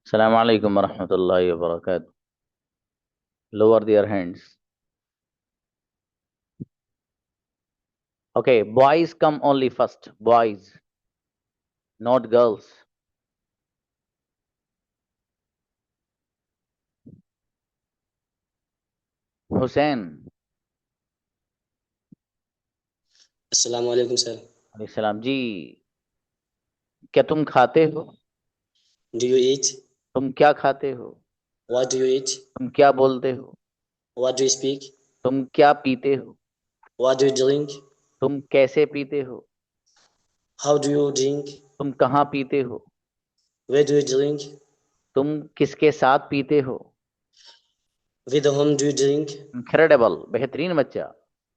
Assalamu alaikum warahmatullahi wabarakatuh. Lower their hands. Okay, boys come only first. Boys, not girls. Hussein. अस्सलाम वालेकुम sir. अलैहि सलाम जी। क्या तुम खाते हो? Do you eat? तुम क्या खाते हो? What do you eat? तुम क्या बोलते हो? What do you speak? तुम क्या पीते हो? What do you drink? तुम कैसे पीते हो? How do you drink? तुम कहाँ पीते हो? Where do you drink? तुम किसके साथ पीते हो? With whom do you drink? Incredible, बेहतरीन बच्चा।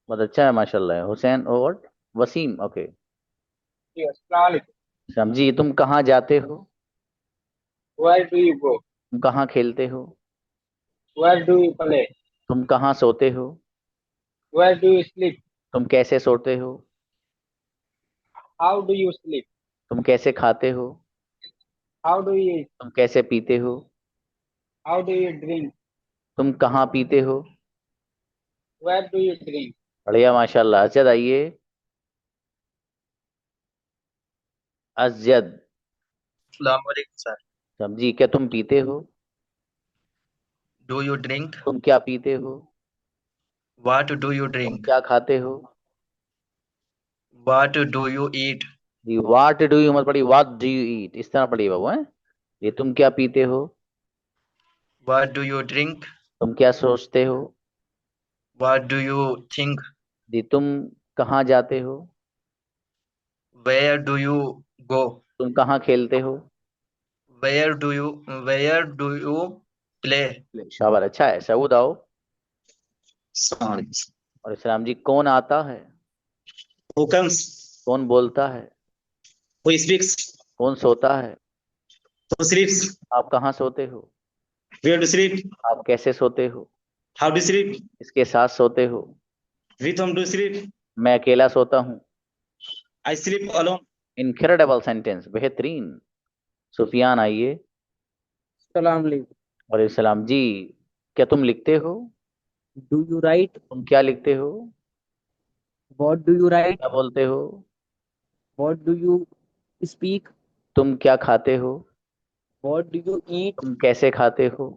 बहुत अच्छा है माशाल्लाह। हुसैन और वसीम। ओके। जी, अस्सलाम वालेकुम। समझी, तुम कहाँ जाते हो? Where do you go? तुम कहाँ खेलते हो? Where do you play? तुम कहाँ सोते हो? Where do you sleep? तुम कैसे सोते हो? How do you sleep? तुम कैसे खाते हो? How do you eat? तुम कैसे पीते हो? How do you drink? तुम कहाँ पीते हो? Where do you drink? बढ़िया माशाल्लाह। अजद आइए। अजद। अस्सलाम वालेकुम सर। समझी, क्या तुम पीते हो? Do you drink? तुम क्या पीते हो? व्हाट डू यू तुम ड्रिंक? क्या खाते हो? What do you eat? जी, वाट डू यू मत पढ़ी, वाट डू यू ईट इस तरह पढ़िए बाबू है। ये तुम क्या पीते हो? What do you drink? तुम क्या सोचते हो? What do you think? जी, तुम कहाँ जाते हो? Where do you go? तुम कहाँ खेलते हो? Where do you play? शाबाश, अच्छा है। सऊद आओ। Who और इस्लाम जी, कौन आता है? comes? कौन बोलता है? Who speaks? कौन सोता है? Who sleeps? आप कहाँ सोते हो? Where to sleep? आप कैसे सोते हो? How to sleep? किसके साथ सोते हो? With whom to sleep? मैं अकेला सोता हूँ। I sleep alone. Incredible sentence, बेहतरीन। सुफियान आइए। सलाम अलैकुम। और सलाम जी। क्या तुम लिखते हो? Do you right? तुम क्या लिखते हो? What do you right? क्या बोलते हो? What do you speak? तुम क्या खाते हो? What do you eat? तुम कैसे खाते हो?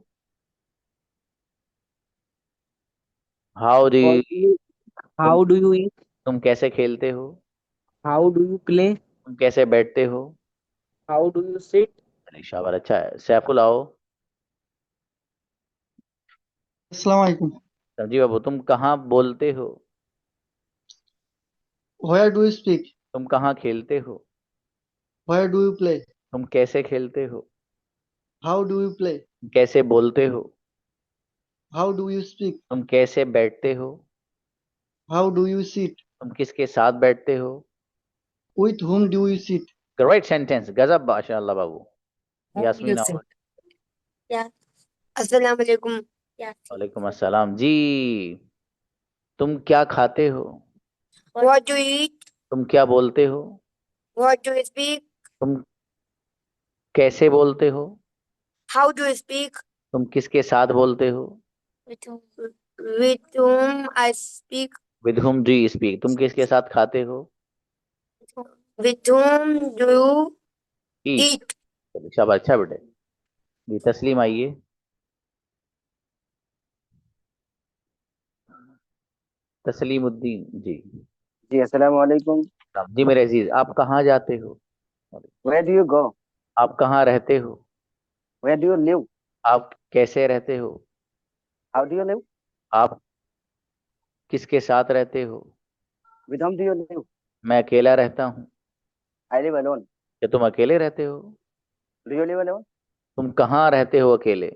How do what you? Do you तुम हाउ डू यू ईट? तुम कैसे खेलते हो? How do you play? तुम कैसे बैठते हो? How do you seat? Ali शाबाश, अच्छा है। सैफुल आओ। अस्सलाम वालेकुम। समझी बाबू, तुम कहाँ बोलते हो? Where do you speak? तुम कहाँ खेलते हो? Where do you play? तुम कैसे खेलते हो? How do you play? तुम कैसे बोलते हो? How do you speak? तुम कैसे बैठते हो? How do you sit? तुम किसके साथ बैठते हो? With whom do you sit? Great sentence, गजब माशाल्लाह बाबू। यास्मीन आओ। Yusuf. Yeah. Assalamualaikum. Yeah. वालेकुम अस्सलाम जी। तुम क्या खाते हो? What do you eat? तुम क्या बोलते हो? What do you speak? तुम कैसे बोलते हो? How do you speak? तुम किसके साथ बोलते हो? With whom, with whom I speak? With whom do you speak? तुम किसके साथ खाते हो? With whom do you eat. eat? शाबाश, अच्छा बेटे। जी, तस्लीम आइए। तस्लीमुद्दीन जी। जी अस्सलाम वालेकुम। जी मेरे अजीज, आप कहाँ जाते हो? Where do you go? आप कहाँ रहते हो? Where do you live? आप कैसे रहते हो? How do you live? आप किसके साथ रहते हो? With whom do you live? मैं अकेला रहता हूँ। I live alone. क्या तुम अकेले रहते हो? Do you live alone? तुम कहाँ रहते हो अकेले?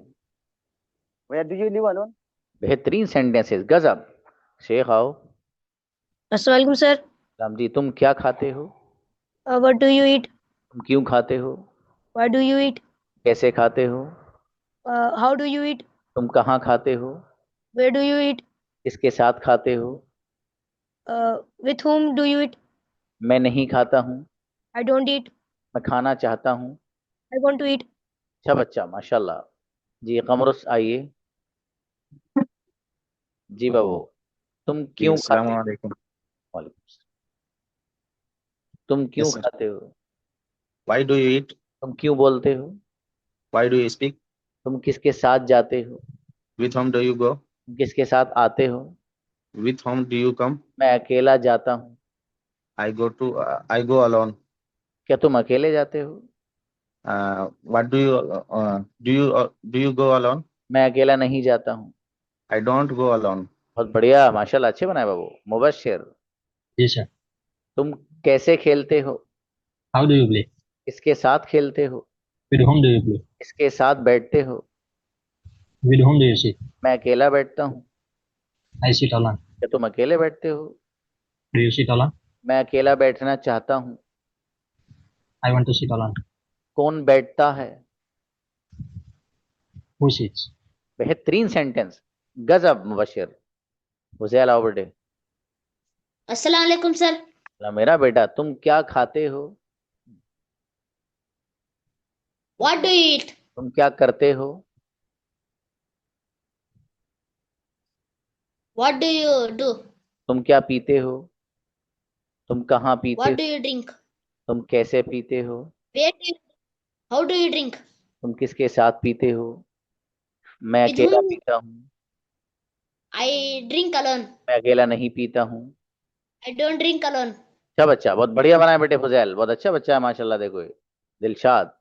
Where do you live alone? बेहतरीन सेंटेंसेस, गजब। शेख आओ। अस्सलाम वालेकुम सर। राम जी, तुम क्या खाते हो? What do you eat? तुम क्यों खाते हो? What do you eat? कैसे खाते हो? How do you eat? तुम कहाँ खाते हो? Where do you eat? किसके साथ खाते हो? With whom do you eat? मैं नहीं खाता हूँ। I don't eat. मैं खाना चाहता हूँ। I want to eat. अच्छा बच्चा, माशाल्लाह। जी कमरुस आइए। जी बाबू, तुम जी क्यों अस्सलाम खाते हो? वालेकुम। वालेकुम सलाम। तुम क्यों यस सर। खाते हो? Why do you eat? तुम क्यों बोलते हो? Why do you speak? तुम किसके साथ जाते हो? With home do you go? तुम किसके साथ आते हो? With home do you come? मैं अकेला जाता हूँ। आई गो अलोन। क्या तुम अकेले जाते हो? What do you go alone? मैं अकेला नहीं जाता हूँ। I don't go alone. बहुत बढ़िया, माशाल्लाह, अच्छे बनाए बाबू। मुबश्शिर। जी सर। तुम कैसे खेलते हो? How do you play? किसके साथ खेलते हो? With whom do you play? किसके साथ बैठते हो? With whom do you sit? मैं अकेला बैठता हूँ। I sit alone. क्या तुम अकेले बैठते हो? Do you sit alone? मैं अकेला बैठना चाहता हूँ। I want to sit alone. कौन बैठता है? Who sits? बेहतरीन सेंटेंस। गजब मुबश्शिर। हुसैन आवड़े। अस्सलाम वालेकुम सर। मेरा बेटा, तुम क्या खाते हो? What do you eat? तुम क्या करते हो? What do you do? तुम क्या पीते हो? तुम कहाँ पीते व्हाट हो? Do you drink? तुम कैसे पीते हो? Where do you how do you drink? तुम किसके साथ पीते हो? मैं विद अकेला हुम? पीता हूँ। I drink alone. मैं अकेला नहीं पीता हूँ। I don't drink alone. अच्छा बच्चा, बहुत बढ़िया बनाया बेटे फुजैल, बहुत अच्छा बच्चा है माशाल्लाह। देखो ये दिलशाद।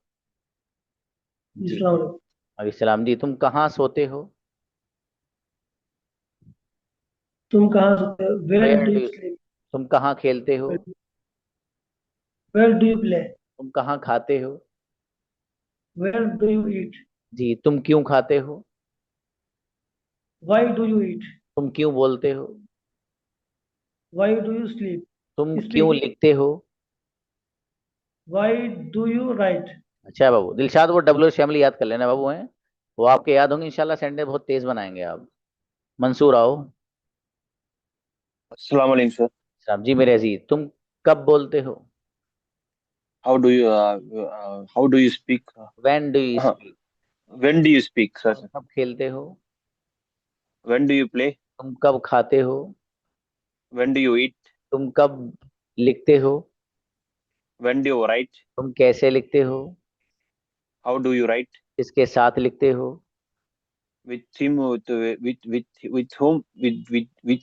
जी अभी सलाम। जी तुम कहाँ सोते हो? तुम कहाँ सोते हो? Where where do do you you sleep? तुम कहाँ खेलते हो? Where do you play? तुम कहाँ खाते हो? Where do you eat? जी तुम क्यों खाते हो? Why do you eat? तुम क्यों बोलते हो? Why do you sleep? तुम क्यों स्पीक? लिखते हो? Why do you write? अच्छा है बाबू। दिलशाद वो डब्ल्यू शैमली याद कर लेना बाबू, हैं वो आपके याद होंगे इंशाल्लाह। सेंटेंस बहुत तेज बनाएंगे आप। मंसूर आओ। अस्सलाम वालेकुम सर। सलाम। जी मेरे अजीज, तुम कब बोलते हो? How do you speak? When do you speak? When do you speak sir? तुम कब खेलते हो? When do you play? तुम कब खाते हो? When do you eat? तुम कब लिखते हो? When do you right? तुम कैसे लिखते हो? How do you right? किसके साथ लिखते हो? With him with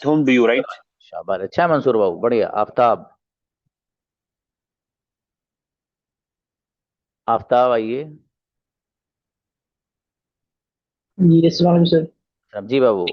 home do you right? शाबाश, अच्छा है मंसूर बाबू, बढ़िया। आफ्ताब। आफ्ताब आइए। जी अस्सलाम वालेकुम सर। सलाम। जी बाबू,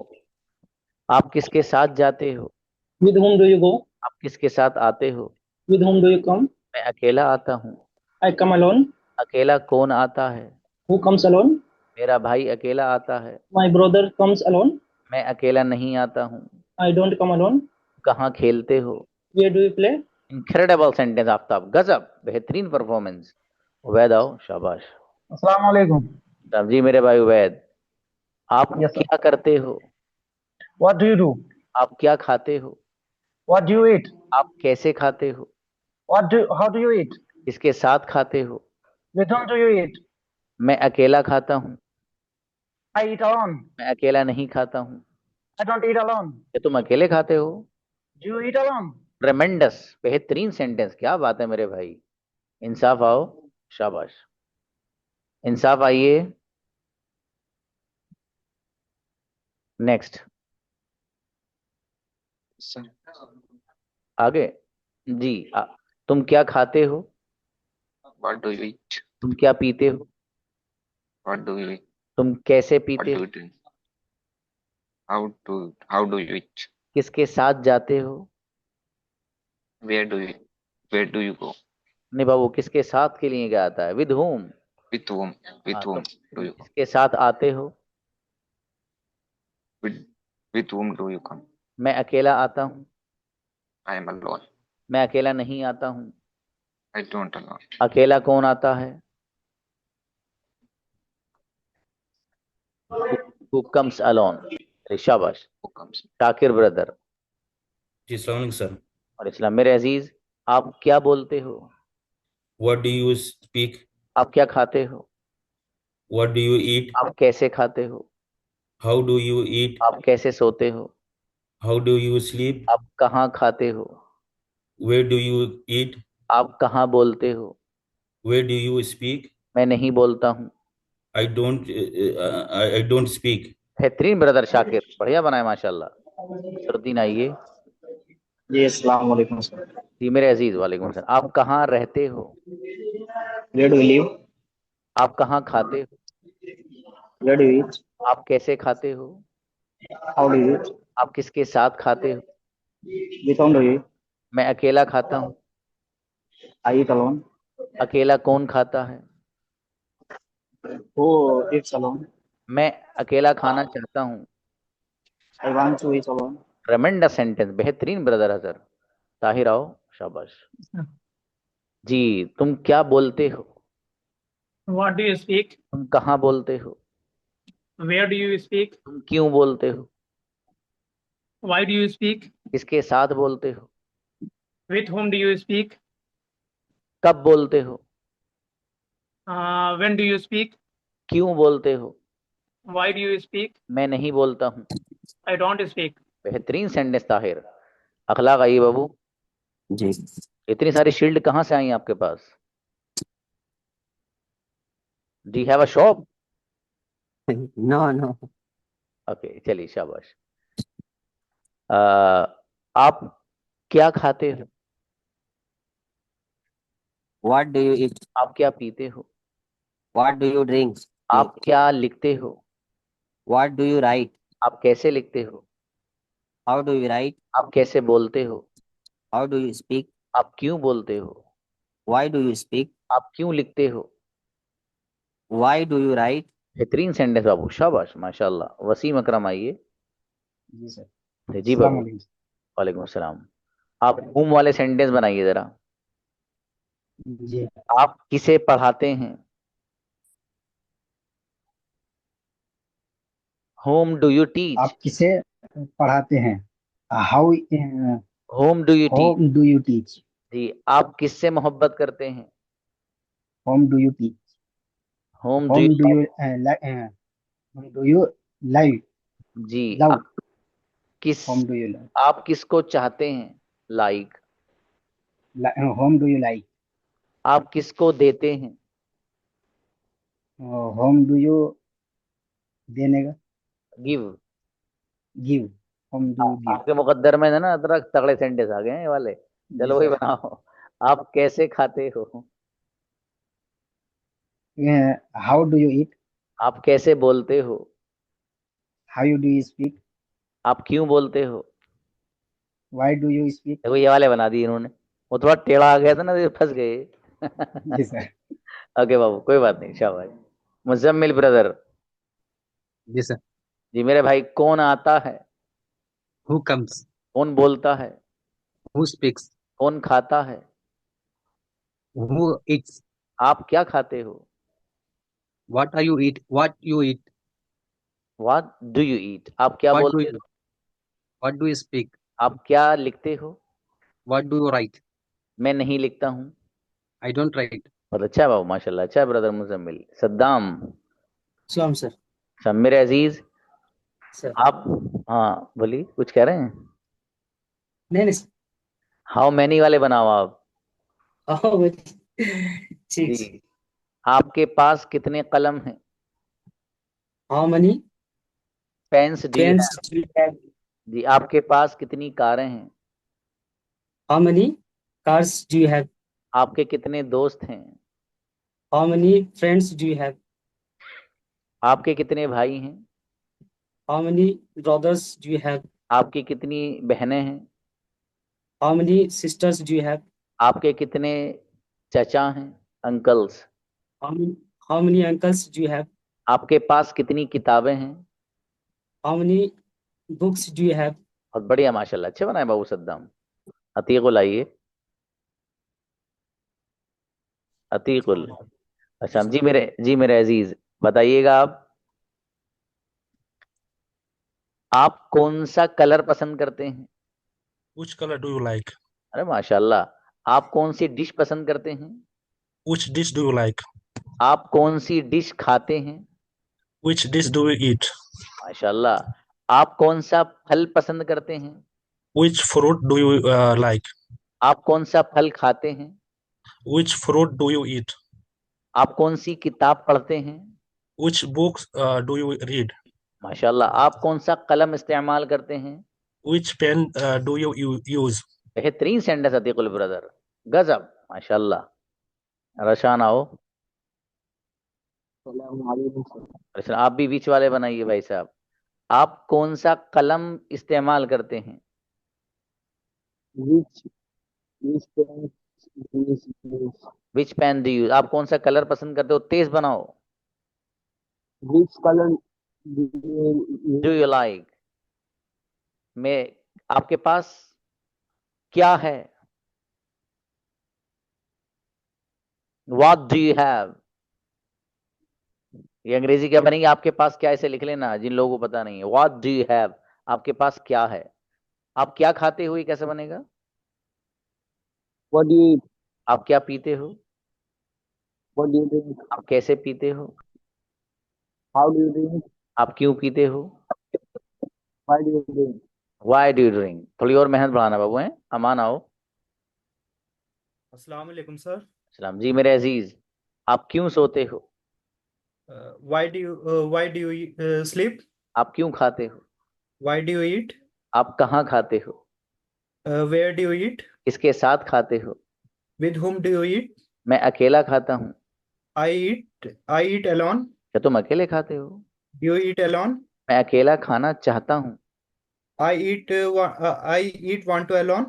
आप किसके साथ जाते हो? With whom do you go? आप किसके साथ आते हो? With whom do you come? मैं अकेला आता हूँ। I come alone. अकेला कौन आता है? Who comes alone? मेरा भाई अकेला आता है। My brother comes alone. मैं अकेला नहीं आता हूँ। I don't come alone. कहाँ खेलते हो? Where do you play? Incredible sentence Aftab, गजब, बेहतरीन परफॉर्मेंस। उबैद आओ, शाबाश। अस्सलाम वालेकुम। सलाम। जी मेरे भाई उबैद, आप यस सर। क्या करते हो? What do you do? आप क्या खाते हो? What do you eat? आप कैसे खाते हो? How do you eat? किसके साथ खाते हो? With whom do you eat? मैं अकेला खाता हूँ। आई ईट अलोन। मैं अकेला नहीं खाता हूँ। I don't eat alone. क्या तुम अकेले खाते हो? Do you eat alone? ट्रेमेंडस, बेहतरीन सेंटेंस, क्या बात है मेरे भाई। इंसाफ आओ, शाबाश। इंसाफ आइए। नेक्स्ट। आगे। जी तुम क्या खाते हो? What do you eat? तुम क्या पीते हो? What do you eat? तुम कैसे What पीते do हो? you drink? How do you eat? किसके साथ जाते हो? Where do you where do you go? नहीं बाबू, किसके साथ के लिए क्या आता है? With home. With whom? With हाँ, whom तुम do you go? किसके साथ आते हो? With with whom do you come? मैं अकेला आता हूँ। I am alone. मैं अकेला नहीं आता हूँ। I don't alone. अकेला कौन आता है? Who comes alone? शाबाश। Who comes? शाकिर ब्रदर। जी अस्सलाम वालेकुम सर। और इस्लाम। मेरे अजीज, आप क्या बोलते हो? What do you speak? आप क्या खाते हो? What do you eat? आप कैसे खाते हो? How do you eat? आप कैसे सोते हो? How do you sleep? आप कहाँ खाते हो? Where do you eat? आप कहाँ बोलते हो? Where do you speak? मैं नहीं बोलता हूँ। I don't speak. बेहतरीन ब्रदर शाकिर, बढ़िया बनाए माशाल्लाह। सरुद्दीन आइए। जी अस्सलाम वालेकुम सर। जी मेरे अजीज, वालेकुम सलाम। आप कहाँ रहते हो? Where do you live? आप कहाँ खाते हो? Where do you eat? आप कैसे खाते हो? How do you eat? आप किसके साथ खाते हो? With whom do you eat? मैं अकेला खाता हूँ। I eat alone. अकेला कौन खाता है? Who eats alone? मैं अकेला खाना चाहता हूँ। I want to eat alone. ट्रेमेंडस sentence, बेहतरीन ब्रदर हजर। ताहिर आओ, शाबाश। जी, तुम क्या बोलते हो? What do you speak? तुम कहाँ बोलते हो? Where do you speak? तुम क्यों बोलते हो? Why do you speak? किसके साथ बोलते हो? With whom do you speak? कब बोलते हो? When do you speak? क्यों बोलते हो? Why do you speak? मैं नहीं बोलता हूँ। I don't speak. बेहतरीन सेंटेंस ताहिर। अखलाक आइए बाबू जी। इतनी सारी शील्ड कहाँ से आई आपके पास? Do you have a shop? No. Okay, चलिए शाबाश। आप क्या खाते हो? What do you eat? आप क्या पीते हो? What do you drink? आप क्या लिखते हो? What do you write? आप कैसे लिखते हो? How do you write? आप कैसे बोलते हो? How do you speak? आप क्यों बोलते हो? Why do you speak? आप क्यों लिखते हो? Why do you write? बेहतरीन सेंटेंस बाबू, शाबाश माशाल्लाह। वसीम अकरम आइए। जी सर। जी बाबू, वालेकुम अस्सलाम। आप हुम वाले सेंटेंस बनाइए जरा। जी। आप किसे पढ़ाते हैं? Whom do you teach? आप किसे पढ़ाते हैं? How whom do you teach? Whom do you teach? जी, आप किससे मोहब्बत करते हैं? Whom do you teach? Whom do Whom you do you whom do you like? जी, Love. किस Whom do you love? आप किसको चाहते हैं? Like. Whom do you like? आप किसको देते हैं? Whom do you देने का? Give. Give. Whom do you give? आपके मुकद्दर में है ना अदरक, तगड़े सेंटेंस आ गए हैं ये वाले। चलो वही बनाओ। आप कैसे खाते हो? How do you eat? आप कैसे बोलते हो? How do you speak? आप क्यों बोलते हो? Why do you speak? देखो ये वाले बना दिए इन्होंने। वो थोड़ा टेढ़ा आ गया था ना, तो फंस गए। जी सर। ओके बाबू, कोई बात नहीं, शाबाश। मुजम्मिल ब्रदर। जी सर। जी मेरे भाई, कौन आता है? Who comes? कौन बोलता है? Who speaks? कौन खाता है? Who eats? आप क्या खाते हो? What are you eat? What you eat? What do you eat? आप क्या What do बोलते you? हो? What do you speak? आप क्या लिखते हो? What do you write? मैं नहीं लिखता हूँ। I don't write. बहुत अच्छा है बाबू, माशाल्लाह, अच्छा है ब्रदर मुजम्मिल। सद्दाम। सलाम सर। शम्मीर अजीज सर। आप, हाँ बोलिए, कुछ कह रहे हैं? नहीं हाउ मैनी वाले बनाओ आप। ठीक। जी, आपके पास कितने कलम हैं? How many pens do you pens have? do you have? जी, आपके पास कितनी कारें हैं? How many cars do you have? आपके कितने दोस्त हैं? How many friends do you have? आपके कितने भाई हैं? How many brothers do you have? आपकी कितनी बहनें हैं? How many sisters do you have? आपके कितने चचा हैं, uncles? How many uncles do you have? आपके पास कितनी किताबें हैं? How many books do you have? बहुत बढ़िया माशाल्लाह, अच्छे बनाए बाबू सद्दाम। अतीकुल आइए। अतीकुल, अच्छा जी मेरे अजीज बताइएगा, आप कौन सा कलर पसंद करते हैं? Which color do you like? अरे माशाल्लाह। आप कौन सी डिश पसंद करते हैं? Which dish do you like? आप कौन सी डिश खाते हैं? Which dish do you eat? माशाल्लाह। आप कौन सा फल पसंद करते हैं? Which fruit do you like? आप कौन सा फल खाते हैं? Which fruit do you eat? आप कौन सी किताब पढ़ते हैं? Which books do you read? माशाल्लाह। आप कौन सा कलम इस्तेमाल करते हैं? Which pen do you use? बेहतरीन सेंटेंस अतीकुल ब्रदर, गजब, माशाल्लाह। रशान आओ। अच्छा, आप भी बीच वाले बनाइए भाई साहब। आप कौन सा कलम इस्तेमाल करते हैं? विच पेन डू यू, आप कौन सा कलर पसंद करते हो? तेज बनाओ। Which color do you like, में आपके पास क्या है? व्हाट डू यू हैव, ये अंग्रेजी क्या बनेगी? आपके पास क्या, ऐसे लिख लेना जिन लोगों को पता नहीं है। व्हाट डू यू हैव, आपके पास क्या है? आप क्या खाते हो, ये कैसे बनेगा? What do you eat? आप क्या पीते हो? What do you drink? आप कैसे पीते हो? How do you drink? आप क्यों पीते हो? Why do you drink? Why do you drink? थोड़ी और मेहनत बढ़ाना बाबू हैं। अमान आओ। अस्सलाम वालेकुम सर। सलाम जी मेरे अजीज। आप क्यों सोते हो? Why do you sleep? आप क्यों खाते हो? Why do you eat? आप कहाँ खाते हो? Where do you eat? किसके साथ खाते हो? With whom do you eat? मैं अकेला खाता हूँ। I eat alone. क्या तुम अकेले खाते हो? You eat alone. मैं अकेला खाना चाहता हूँ। I eat want to alone.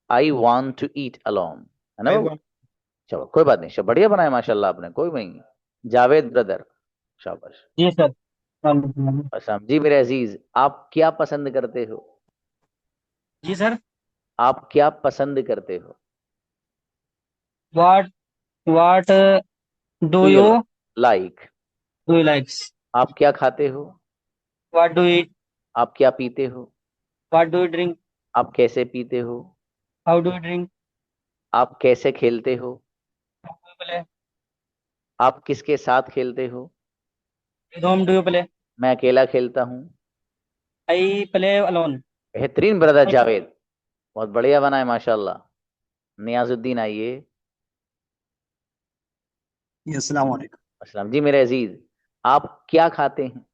I want to eat alone, है ना I बाबू? want. चलो कोई बात नहीं, सब बढ़िया बनाया माशाल्लाह आपने, कोई नहीं। जावेद ब्रदर, शाबाश। जी सर। असम जी मेरे अजीज, आप क्या पसंद करते हो? जी सर। आप क्या पसंद करते हो? What do you like? आप क्या खाते हो? What do you eat? आप क्या पीते हो? What do you drink? आप कैसे पीते हो? How do you drink? आप कैसे खेलते हो? How do you play? आप किसके साथ खेलते हो? With whom do you play? मैं अकेला खेलता हूँ। I play alone. बेहतरीन ब्रदर जावेद, बहुत बढ़िया बनाए माशाल्लाह। नियाजुद्दीन आइए। अस्सलाम वालेकुम। अस्सलाम जी मेरे अजीज, आप क्या खाते हैं?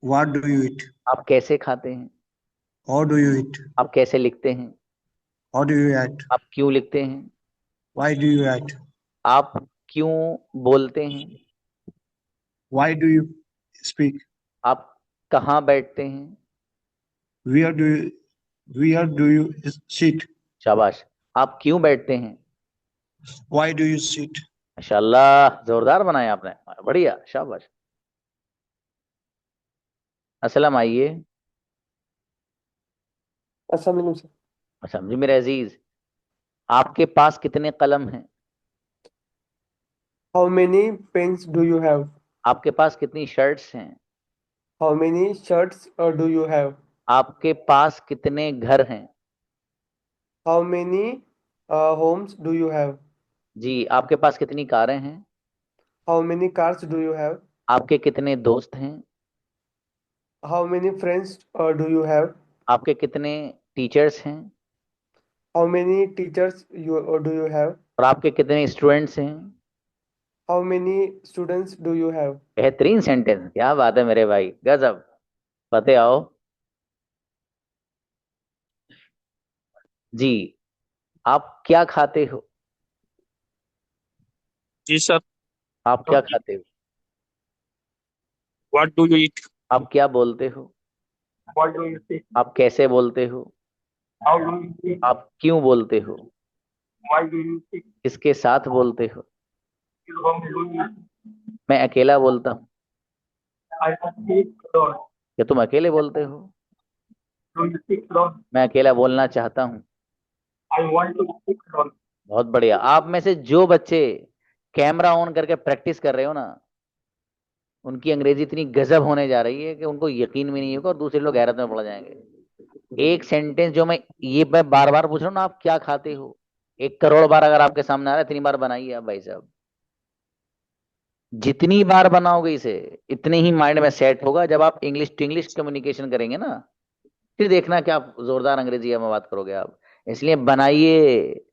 What do you eat? आप कैसे खाते हैं? How do you eat? आप कैसे लिखते हैं? How do you write? आप क्यों लिखते हैं? Why do you write? आप क्यों बोलते हैं? Why do you speak? आप कहाँ बैठते हैं? Where do you sit? शाबाश। आप क्यों बैठते हैं? Why do you sit? माशाल्लाह, जोरदार बनाया आपने, बढ़िया, शाबाश। अस्सलाम आइए। अस्सलाम वालेकुम सर। अच्छा जी मेरे अजीज, आपके पास कितने कलम हैं? How many pens do you have? आपके पास कितनी शर्ट्स हैं? How many shirts do you have? आपके पास कितने घर हैं? How many homes do you have? जी, आपके पास कितनी कारें हैं? How many cars do you have? आपके कितने दोस्त हैं? How many friends do you have? आपके कितने टीचर्स हैं? How many teachers do you have? और आपके कितने स्टूडेंट्स हैं? How many students do you have? बेहतरीन सेंटेंस, क्या बात है मेरे भाई, गजब। फतेह आओ जी। आप क्या खाते हो? जी सर। आप क्या खाते हो? What do you eat? आप क्या बोलते हो? What do you speak? आप कैसे बोलते हो? How do you speak? आप क्यों बोलते हो? Why do you speak? किसके साथ बोलते हो? With whom do you eat? मैं अकेला बोलता हूँ। I speak alone. क्या तुम अकेले बोलते हो? Do you speak alone? मैं अकेला बोलना चाहता हूँ। I want to speak alone. बहुत बढ़िया। आप में से जो बच्चे कैमरा ऑन करके प्रैक्टिस कर रहे हो ना, उनकी अंग्रेजी इतनी गजब होने जा रही है कि उनको यकीन भी नहीं होगा और दूसरे लोग हैरत में पड़ जाएंगे। एक सेंटेंस जो मैं बार बार पूछ रहा हूँ ना, आप क्या खाते हो, 1 करोड़ बार अगर आपके सामने आ रहा है, इतनी बार बनाइए आप भाई साहब। जितनी बार बनाओगे इसे इतने ही माइंड में सेट होगा। जब आप इंग्लिश टू इंग्लिश कम्युनिकेशन करेंगे ना, फिर देखना क्या जोरदार अंग्रेजी में बात करोगे आप। इसलिए बनाइए।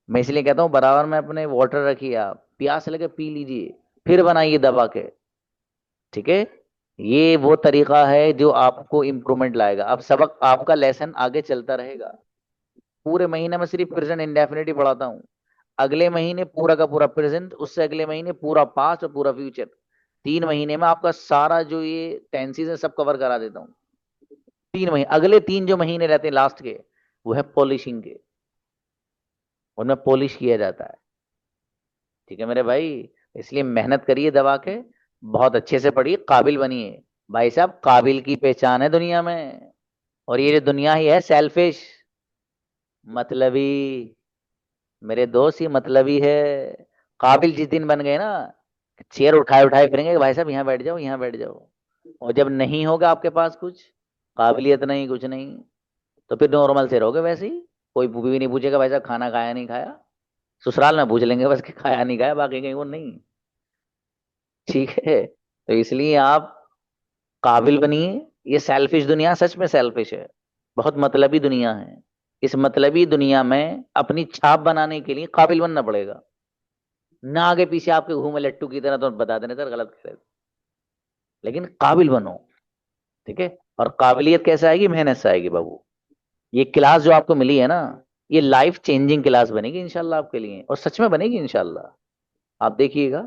मैं इसलिए कहता हूँ बराबर में अपने वाटर रखिए, आप प्यास लगे पी लीजिए, फिर बनाइए दबा के। ठीक है, ये वो तरीका है जो आपको इम्प्रूवमेंट लाएगा। अब सबक आपका लेसन आगे चलता रहेगा। पूरे महीने में सिर्फ प्रेजेंट इंडेफिनिट ही पढ़ाता हूँ। अगले महीने पूरा का पूरा प्रेजेंट, उससे अगले महीने पूरा पास्ट और पूरा फ्यूचर। 3 महीने में आपका सारा जो ये टेंसेस है सब कवर करा देता हूँ। 3 महीने, अगले 3 जो महीने रहते हैं लास्ट के, वो है पॉलिशिंग के। उनमें पॉलिश किया जाता है। ठीक है मेरे भाई, इसलिए मेहनत करिए दबा के, बहुत अच्छे से पढ़िए, काबिल बनिए। भाई साहब काबिल की पहचान है दुनिया में। और ये जो दुनिया ही है सेल्फिश, मतलबी, मेरे दोस्त ये मतलबी है। काबिल जिस दिन बन गए ना, चेयर उठाए उठाए फिरेंगे कि भाई साहब यहाँ बैठ जाओ, यहाँ बैठ जाओ। और जब नहीं होगा आपके पास कुछ काबिलियत नहीं, कुछ नहीं, तो फिर नॉर्मल से रहोगे वैसे ही। कोई भी नहीं पूछेगा भाई साहब खाना खाया नहीं खाया। ससुराल में पूछ लेंगे बस कि खाया नहीं खाया, बाकी कहीं वो नहीं। ठीक है, तो इसलिए आप काबिल बनिए। ये सेल्फिश दुनिया सच में सेल्फिश है, बहुत मतलबी दुनिया है। इस मतलबी दुनिया में अपनी छाप बनाने के लिए काबिल बनना पड़ेगा। ना आगे पीछे आपके घूमे लट्टू की तरह तो बता देने सर गलत कह रहे थे। लेकिन काबिल बनो। ठीक है, और काबिलियत कैसे आएगी? मेहनत से आएगी बाबू। ये क्लास जो आपको मिली है ना, ये लाइफ चेंजिंग क्लास बनेगी इंशाल्लाह आपके लिए, और सच में बनेगी इंशाल्लाह। आप देखिएगा,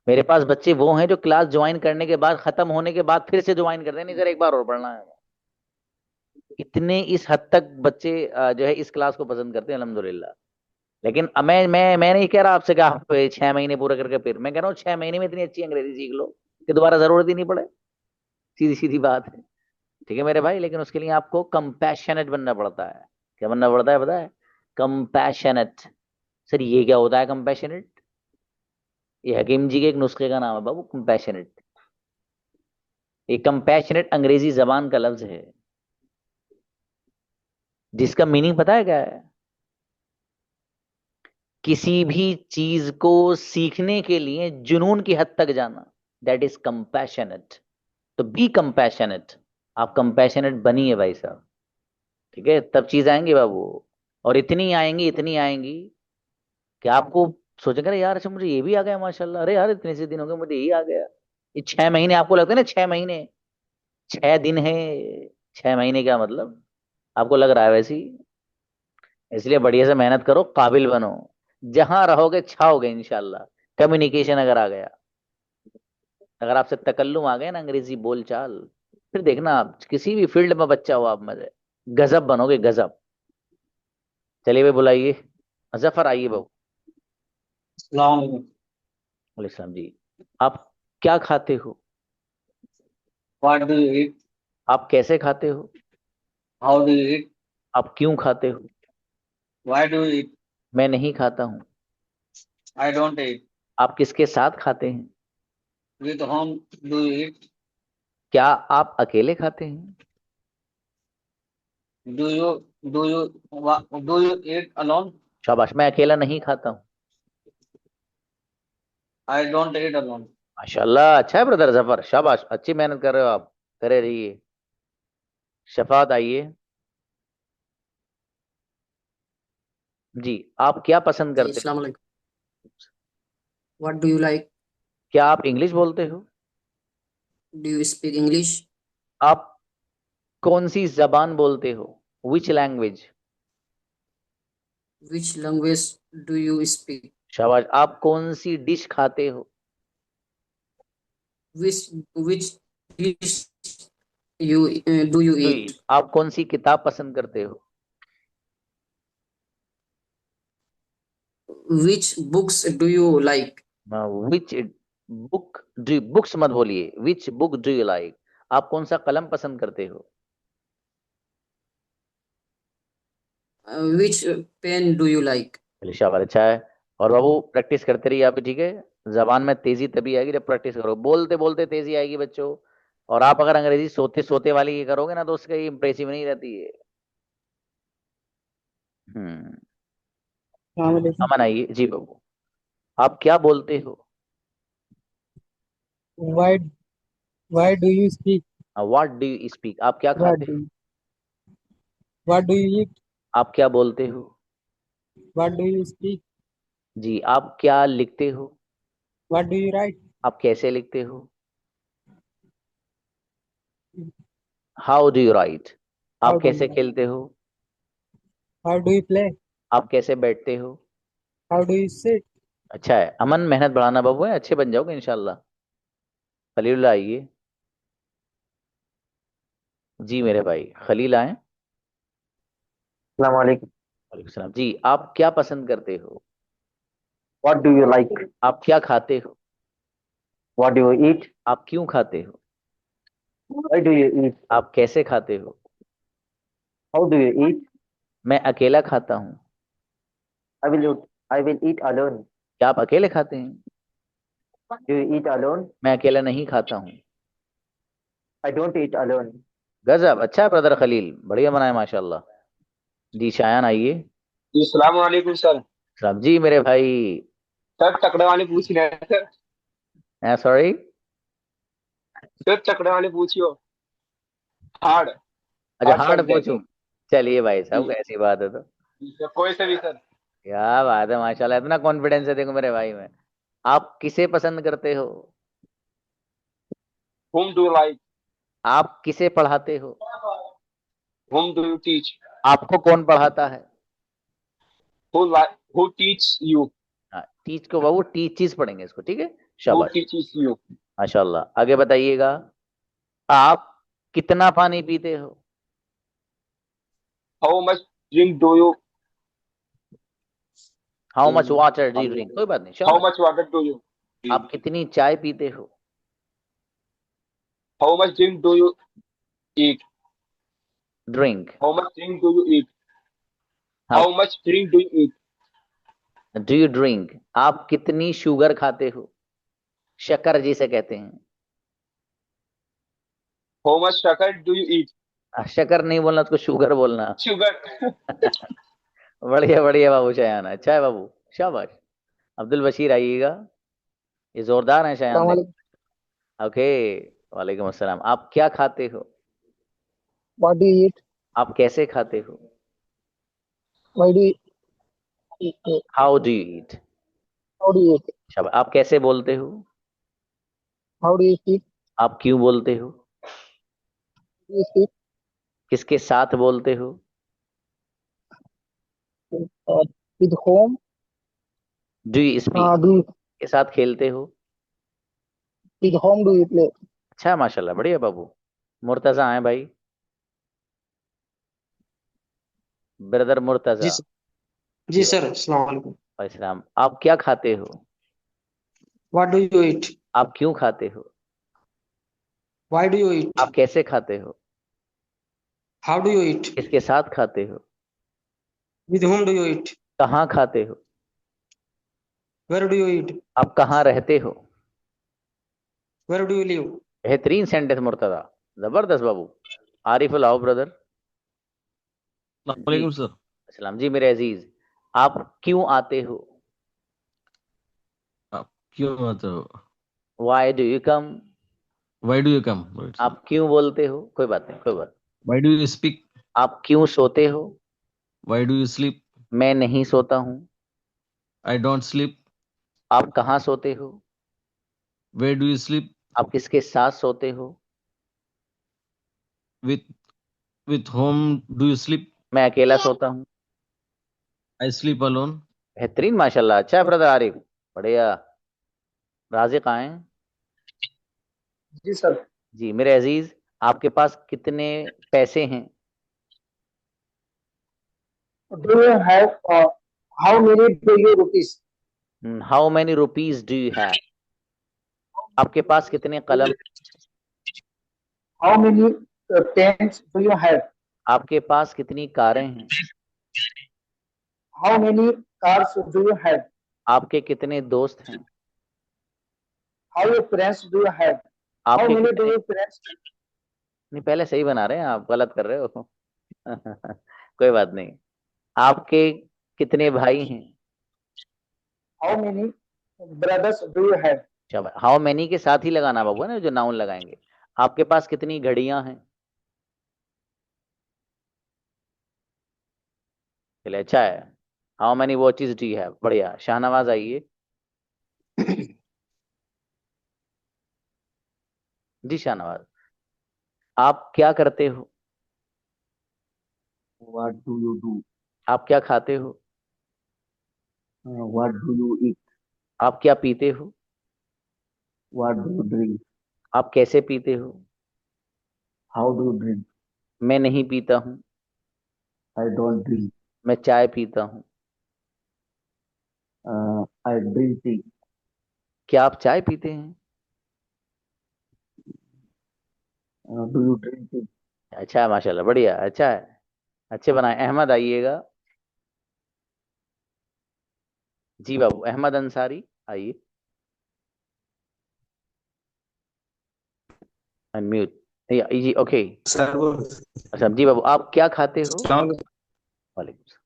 मेरे पास बच्चे वो हैं जो क्लास ज्वाइन करने के बाद, खत्म होने के बाद फिर से ज्वाइन करते हैं, नहीं सर एक बार और पढ़ना है। इतने इस हद तक बच्चे जो है इस क्लास को पसंद करते हैं अल्हम्दुलिल्लाह। लेकिन अब मैं नहीं कह रहा आपसे कि आप 6 महीने पूरे करके, फिर मैं कह रहा हूँ 6 महीने में इतनी अच्छी अंग्रेजी सीख लो कि दोबारा जरूरत ही नहीं पड़े। सीधी सीधी बात है। ठीक है मेरे भाई, लेकिन उसके लिए आपको कंपैशनेट बनना पड़ता है। क्या बनना पड़ता है पता है? कंपैशनेट। सर ये क्या होता है कंपैशनेट? ये हकीम जी के एक नुस्खे का नाम है बाबू, कंपैशनेट। ये कंपैशनेट अंग्रेजी जबान का लफ्ज है, जिसका मीनिंग पता है क्या है? किसी भी चीज को सीखने के लिए जुनून की हद तक जाना, दैट इज कंपैशनेट। तो बी कंपैशनेट। आप कंपैशनेट बनिए भाई साहब। ठीक है, तब चीज आएंगी बाबू। और इतनी आएंगी, इतनी आएंगी कि आपको सोचेंगे अरे यार अच्छा मुझे ये भी आ गया माशाल्लाह, अरे यार इतने से दिन हो गए मुझे ये आ गया। ये 6 महीने आपको लगता है ना, 6 महीने 6 दिन है। 6 महीने क्या मतलब आपको लग रहा है वैसे ही। इसलिए बढ़िया से मेहनत करो, काबिल बनो। जहां रहोगे छाओगे इंशाल्लाह। कम्युनिकेशन अगर आ गया, अगर आपसे तकल्लुम आ गया ना, अंग्रेजी बोलचाल, फिर देखना आप किसी भी फील्ड में बच्चा हो आप मजे, गजब बनोगे गजब। चलिए भाई बुलाइए, जफर आइए बाबू। अस्सलाम वालेकुम। वालेकुम सलाम जी। आप क्या खाते हो? What do you eat? आप कैसे खाते हो? How do you eat? आप क्यों खाते हो? Why do you eat? मैं नहीं खाता हूँ। I don't eat. आप किसके साथ खाते हैं? With whom do you eat? क्या आप अकेले खाते हैं? Do you do you eat alone? शाबाश, मैं अकेला नहीं खाता हूँ। I don't eat alone. माशाल्लाह, अच्छा है ब्रदर जफर, शाबाश, अच्छी मेहनत कर रहे हो आप, करे रहिए। शफात आइए जी। आप क्या पसंद जी करते अस्सलाम हो? वालेकुम। What do you like? क्या आप इंग्लिश बोलते हो? Do you speak English? आप कौन सी जबान बोलते हो? Which language? Which language do you speak? शाबाश। आप कौन सी डिश खाते हो? Which dish do you eat? आप कौन सी किताब पसंद करते हो? Which books do you like? Which book do, books मत बोलिए, which book do you like. आप कौन सा कलम पसंद करते हो? Which pen do you like? चलिए शाबाश, अच्छा है। और बाबू प्रैक्टिस करते रहिए आप भी, ठीक है। जबान में तेजी तभी आएगी जब प्रैक्टिस करो, बोलते बोलते तेजी आएगी बच्चों। और आप अगर अंग्रेजी सोते सोते वाली ये करोगे ना, तो उसका इंप्रेसिव नहीं रहती है। अमन आइए जी बाबू। आप क्या बोलते हो? Why do you speak? What do you speak, आप क्या What खाते do हो? you, what do you eat? आप क्या बोलते हो? What do you speak? जी, आप क्या लिखते हो? What do you write? आप कैसे लिखते हो? How do you right, How आप do कैसे you खेलते हो? How do you play? आप कैसे बैठते हो? How do you sit? अच्छा है, अमन मेहनत बढ़ाना बाबू है, अच्छे बन जाओगे इंशाल्लाह। खलील आइए। जी मेरे भाई खलील आए। Assalamualaikum. वालेकुम सलाम। जी, आप क्या पसंद करते हो? What do you like? आप क्या खाते हो? What do you eat? आप क्यों खाते हो? Why do you eat? आप कैसे खाते हो? How do you eat? मैं अकेला खाता हूँ। I will eat alone. क्या आप अकेले खाते हैं? Do you eat alone? मैं अकेला नहीं खाता हूँ। I don't eat alone. गजब, अच्छा है ब्रदर खलील, बढ़िया बनाए माशाल्लाह। जी शायान आइए। जी सलाम वालेकुम सर। सलाम जी मेरे भाई। सर तकड़े वाले पूछ रहे हैं सर। सॉरी सर तकड़े वाले पूछियो। हार्ड अच्छा हार्ड हार्ड सब्जेक्ट। पूछूं? चलिए भाई साहब, जी ऐसी बात है तो सर, कोई से भी सर। क्या बात है माशाल्लाह, इतना कॉन्फिडेंस है देखो मेरे भाई में। आप किसे पसंद करते हो? Whom do you like? आप किसे पढ़ाते हो? Whom do you teach? आपको कौन पढ़ाता है? Who teaches you? टीच को बाबू टीचीज पढ़ेंगे इसको, ठीक है? Who शाबाश teaches you? माशाल्लाह। आगे बताइएगा, आप कितना पानी पीते हो? How much drink do you? How much water do you drink, कोई बात नहीं How शाबाश। much water do you आप drink? कितनी चाय पीते हो? How much drink do you eat? Drink. How much drink do you eat? हाँ, How much drink do you eat? Do you drink, आप कितनी शुगर खाते हो? शक्कर जिसे कहते हैं। How much sugar do you eat? शक्कर नहीं बोलना, उसको शुगर बोलना। Sugar. बढ़िया बढ़िया बाबू शयान, अच्छा है बाबू, शाबाश। अब्दुल बशीर आइएगा, ये जोरदार है शयान दे। ओके, वालेकुम अस्सलाम। आप क्या खाते हो? What do you eat? आप कैसे खाते हो? Why do you eat? How do you eat, How do you eat? शाबाश। आप कैसे बोलते हो? How do you speak? आप क्यों बोलते हो? Do you speak? किसके साथ बोलते हो? With whom? Do you speak, Do you, के साथ खेलते हो? with whom do you play? अच्छा है माशाल्लाह, बढ़िया बाबू। मुर्तजा आए भाई, ब्रदर मुर्तजा। जी सर, अस्सलाम वालेकुम। इस्लाम, आप क्या खाते हो? What do you eat? आप क्यों खाते हो? Why do you eat? आप कैसे खाते हो? How do you eat? किसके साथ खाते हो? With whom do you eat? कहाँ खाते हो? Where do you eat? आप कहाँ रहते हो? Where do you live? बेहतरीन सेंटेंस मुर्तजा, जबरदस्त बाबू। आरिफ लाओ ब्रदर। वालेकुम सर। अस्सलाम जी मेरे अजीज, आप क्यों आते हो? आप क्यों आते हो? Why do you come, why do you come? आप क्यों बोलते हो? कोई बात नहीं, कोई बात। Why do you speak? आप क्यों सोते हो? Why do you sleep? मैं नहीं सोता हूँ। I don't sleep. आप कहाँ सोते हो? Where do you sleep? आप किसके साथ सोते हो? With home do you sleep? मैं अकेला सोता हूँ। I sleep alone. बेहतरीन माशाल्लाह, अच्छा है ब्रदर आरिफ, बढ़िया। राजिक आए। जी सर। जी मेरे अजीज, आपके पास कितने पैसे हैं? Do you have how many do you rupees? How many rupees do you have, आपके पास कितने कलम? How many pens do you have? आपके पास कितनी कारें हैं? How many cars do you have? आपके कितने दोस्त हैं? How many friends do you have? How आपके many do कितने, you friends? नहीं पहले सही बना रहे हैं आप, गलत कर रहे हो। कोई बात नहीं। आपके कितने भाई हैं? How many brothers do you have? शाबाश। हाउ मेनी के साथ ही लगाना बाबू है ना, जो नाउन लगाएंगे। आपके पास कितनी घड़ियां हैं? चलिए अच्छा है। How many watches do you have? बढ़िया। शाहनवाज आइए। जी शाहनवाज, आप क्या करते हो? What do you do? आप क्या खाते हो? What do you eat? आप क्या पीते हो? What do you drink? आप कैसे पीते हो? How do you drink? मैं नहीं पीता हूँ। I don't drink. मैं चाय पीता हूँ। I drink tea. क्या आप चाय पीते हैं? Do you drink tea? अच्छा है, माशाल्लाह, बढ़िया, अच्छा है। अच्छे बनाए। अहमद आइएगा। जी बाबू, अहमद अंसारी आइए। अनम्यूट। जी ओके। अच्छा जी बाबू, आप क्या खाते हो? वालेकुम सलाम।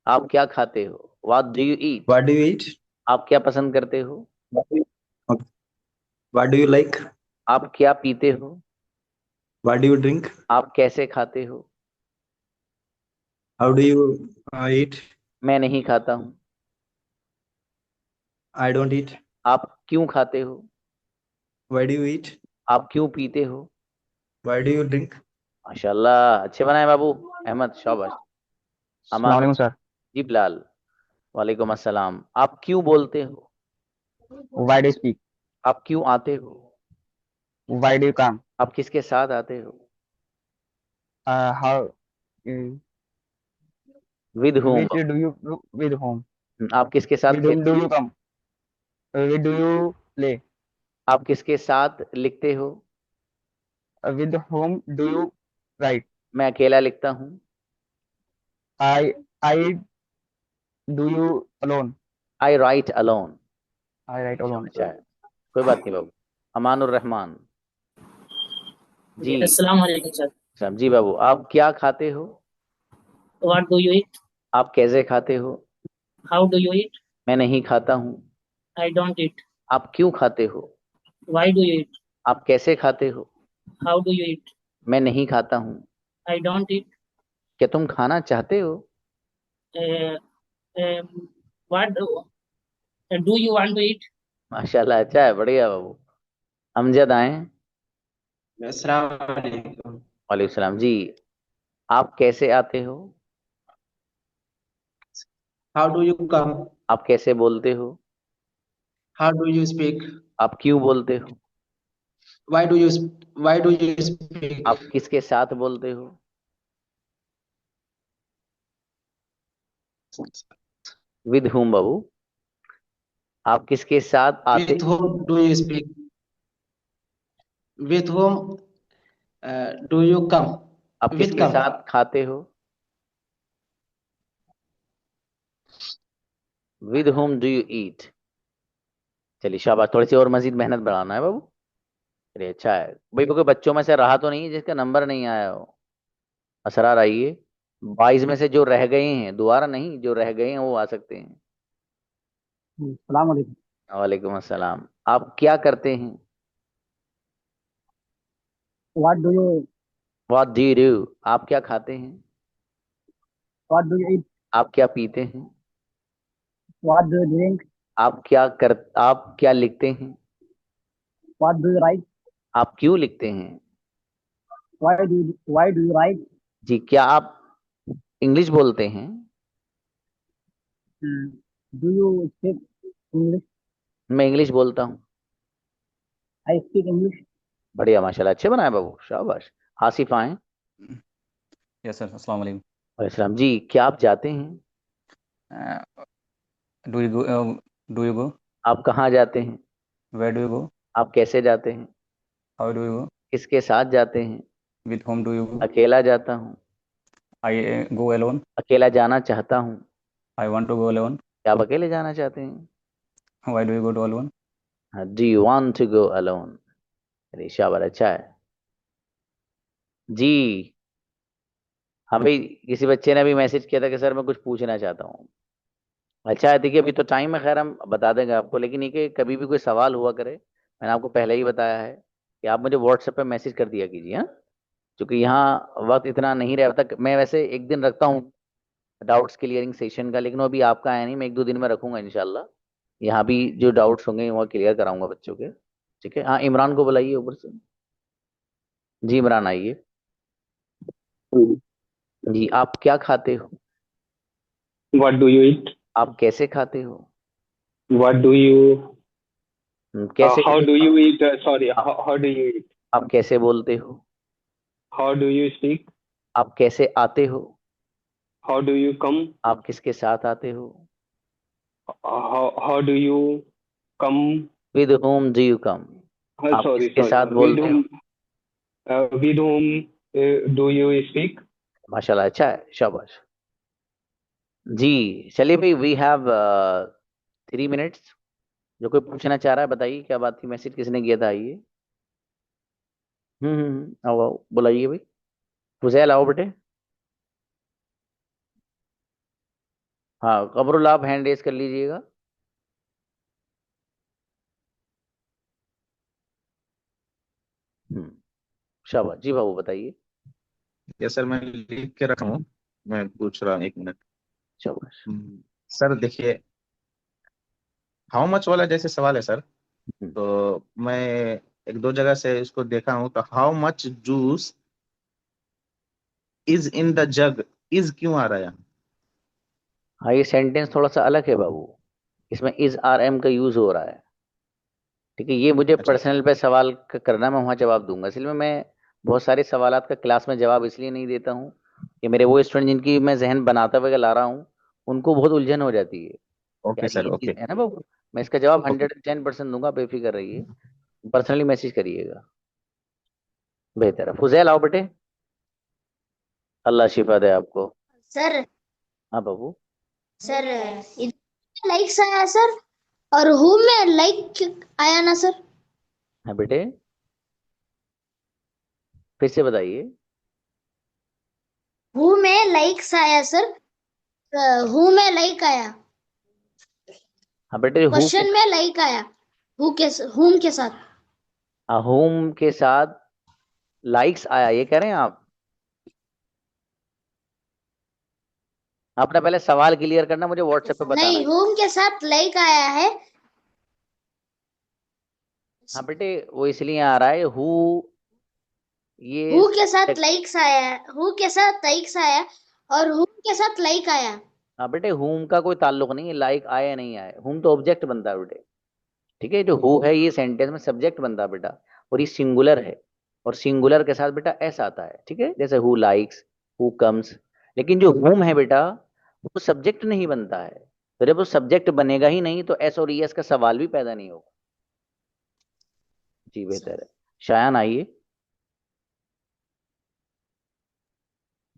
आप क्या खाते हो? What do you eat? What do you eat? आप क्या पसंद करते हो? Okay. What do you like? आप क्या पीते हो? What do you drink? आप कैसे खाते हो? How do you eat? मैं नहीं खाता हूँ। I don't eat. आप क्यों खाते हो? Why do you eat? आप क्यों पीते हो? Why do you drink? माशाल्लाह, अच्छे बनाए बाबू। अहमद, शाबाश। अमान अस्सलाम वालेकुम सर। जी बिलाल, वालेकुम अस्सलाम। आप क्यों बोलते हो? Why do you speak? आप क्यों आते हो? Why do you come? आप किसके साथ आते हो? How? With home. Which do you with whom? आप किसके साथ With whom खेलते do हो? you come? With do you play? आप किसके साथ लिखते हो? With whom do you write? मैं अकेला लिखता हूँ। I do you alone? I right alone. I write alone. अच्छा है, कोई बात नहीं बाबू। अमानुर रहमान जी। अस्सलाम वालेकुम सर। साहब जी बाबू, आप क्या खाते हो? What do you eat? आप कैसे खाते हो? How do you eat? मैं नहीं खाता हूँ। I don't eat. आप क्यों खाते हो? Why do you eat? आप कैसे खाते हो? How do you eat? मैं नहीं खाता हूँ। I don't eat. क्या तुम खाना चाहते हो? Uh, what do you want to eat? माशाल्लाह, अच्छा है, बढ़िया बाबू। अमजद आए। अस्सलाम वालेकुम। वालेकुम सलाम जी। आप कैसे आते हो? How do you come? आप कैसे बोलते हो? How do you speak? आप क्यों बोलते हो? Why do you speak? आप किसके साथ बोलते हो? विद हुम बाबू। आप किसके साथ आते With whom do you speak? With whom do you come? आप With किसके come. साथ खाते हो? विद हुम डू यू ईट? चलिए शाबाश, थोड़ी सी और मजीद मेहनत बढ़ाना है बाबू। चलिए अच्छा है भाई। कोई बच्चों में से रहा तो नहीं है जिसका नंबर नहीं आया हो? असरार आइए। 22 में से जो रह गए हैं, दोबारा नहीं, जो रह गए हैं वो आ सकते हैं। अस्सलाम वालेकुम। वालेकुम अस्सलाम। आप क्या करते हैं? What do you what do you do? आप क्या खाते हैं? What do you eat? आप क्या पीते हैं? What do you drink? आप क्या लिखते हैं? What do you write? आप क्यों लिखते हैं? Why do you write? जी, क्या आप इंग्लिश बोलते हैं? Do you speak English? मैं इंग्लिश बोलता हूँ। I speak English. बढ़िया, माशाल्लाह, अच्छे बनाए बाबू, शाबाश। आसिफ आए। Yes sir. अस्सलाम वालेकुम. वालेकुम जी। क्या आप जाते हैं? Do you go? Do you go? आप कहाँ जाते हैं? Where do you go? आप कैसे जाते हैं? How do you go? किसके साथ जाते हैं? With whom do you go? अकेला जाता हूँ। I go alone. अकेला जाना चाहता हूँ। I want to go alone. क्या आप अकेले जाना चाहते हैं? Why do you go to alone? Do you want to go alone? अरे शाबाश, अच्छा है जी। हाँ भाई, किसी बच्चे ने अभी मैसेज किया था कि सर मैं कुछ पूछना चाहता हूँ। अच्छा है, देखिए अभी तो टाइम है, खैर हम बता देंगे आपको, लेकिन ये कि कभी भी कोई सवाल हुआ करे, मैंने आपको पहले ही बताया है कि आप मुझे व्हाट्सएप पे मैसेज कर दिया कीजिए, हाँ। क्योंकि यहाँ वक्त इतना नहीं रहता। मैं वैसे एक दिन रखता हूँ डाउट्स क्लियरिंग सेशन का, लेकिन वो अभी आपका है नहीं, मैं 1-2 दिन में रखूंगा इंशाल्लाह। यहाँ भी जो डाउट्स होंगे वहाँ क्लियर कराऊंगा बच्चों के। ठीक है, हाँ, इमरान को बुलाइए ऊपर से। जी इमरान आइए। जी, आप क्या खाते हो? What do you eat? आप कैसे खाते हो? What do you? कैसे How do you eat? Sorry, आप, how do you eat? आप कैसे बोलते हो? How do you speak? आप कैसे आते हो? How do you come? आप किसके साथ आते हो? How do you come? With whom do you come? आप Sorry, किसके साथ बोलते हो? with whom do you speak? माशाल्लाह, अच्छा है, शाबाश। जी चलिए भाई, वी हैव 3 मिनट्स। जो कोई पूछना चाह रहा है बताइए, क्या बात थी, मैसेज किसने किया था? आइए। आओ आओ, बुलाइए भाई। फुजैल आओ बेटे। हाँ, कमरुल आप हैंड रेस कर लीजिएगा। शाबाश जी, बाबू बताइए। यस सर, मैं लिख के रखा हूँ, मैं पूछ रहा हूँ, 1 मिनट। शाबाश। सर देखिए, हाउ मच वाला जैसे सवाल है सर, तो मैं 1-2 जगह से इसको देखा हूँ, तो how much juice is in the jug, is क्यों आ रहा है यहाँ? हाँ, ये सेंटेंस थोड़ा सा अलग है बाबू, इसमें इज आर एम का यूज हो रहा है। ठीक है, ये मुझे पर्सनल पे सवाल करना, मैं वहाँ जवाब दूंगा। इसलिए मैं बहुत सारे सवालात का क्लास में जवाब इसलिए नहीं देता हूँ कि मेरे वो स्टूडेंट जिनकी मैं जहन बनाता हुआ ला रहा हूँ, उनको बहुत उलझन हो जाती है। ओके सर, ये ओके। चीज है ना बाबू, मैं इसका जवाब 110% दूंगा, बेफिक्र रहिए। पर्सनली मैसेज करिएगा, बेहतर है। फुजैल आओ बेटे, अल्लाह शिफा दे आपको। सर हाँ बाबू। सर इधर लाइक्स आया सर, और हु में लाइक आया ना सर? हाँ बेटे, फिर से बताइए। हु में लाइक्स आया सर, हु में लाइक आया। हाँ बेटे, हु क्वेश्चन में लाइक आया, हुम के साथ। होम के साथ लाइक्स आया, ये कह रहे हैं आप? अपना पहले सवाल क्लियर करना, मुझे व्हाट्सएप पे बताना। नहीं, होम के साथ लाइक आया है। हाँ बेटे, वो इसलिए आ रहा है, ये हु के साथ लाइक्स आया, हु के साथ लाइक्स आया, और हुम के साथ लाइक आया। हाँ बेटे, हुम का कोई ताल्लुक नहीं है, लाइक आया नहीं आया, हुम तो ऑब्जेक्ट बनता है बेटे। ठीक है, जो हु है ये सेंटेंस में सब्जेक्ट बनता है बेटा, और ये सिंगुलर है, और सिंगुलर के साथ बेटा एस आता है। ठीक है, जैसे हु लाइक्स, हु कम्स। लेकिन जो हुम है बेटा, वो सब्जेक्ट नहीं बनता है, तो जब वो सब्जेक्ट बनेगा ही नहीं, तो एस और ई एस का सवाल भी पैदा नहीं होगा। जी बेहतर है। शायान आइए।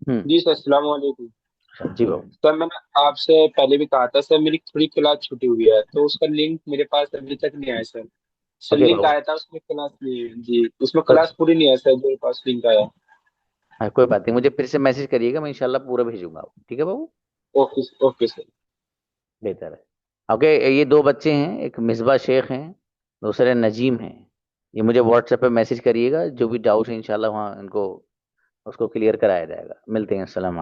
जी सर, अस्सलाम वालेकुम। जी बाबू। सर मैंने आपसे पहले भी कहा था सर, मेरी थोड़ी क्लास छूटी हुई है, तो उसका लिंक मेरे पास अभी तक नहीं आया सर। सर ओके लिंक बाबू। आया था, उसमें क्लास नहीं है जी, उसमें क्लास पूरी नहीं है सर, मेरे पास लिंक आया। हाँ, कोई बात नहीं, मुझे फिर से मैसेज करिएगा, मैं इंशाल्लाह पूरा भेजूंगा आपको। ठीक है बाबू। Okay okay sir. बेहतर है। ओके, ये 2 बच्चे हैं, एक मिसबा शेख हैं, दूसरे नजीम हैं। ये मुझे व्हाट्सएप पे मैसेज करिएगा, जो भी डाउट है इंशाल्लाह वहाँ इनको उसको क्लियर कराया जाएगा। मिलते हैं, अस्सलाम वालेकुम।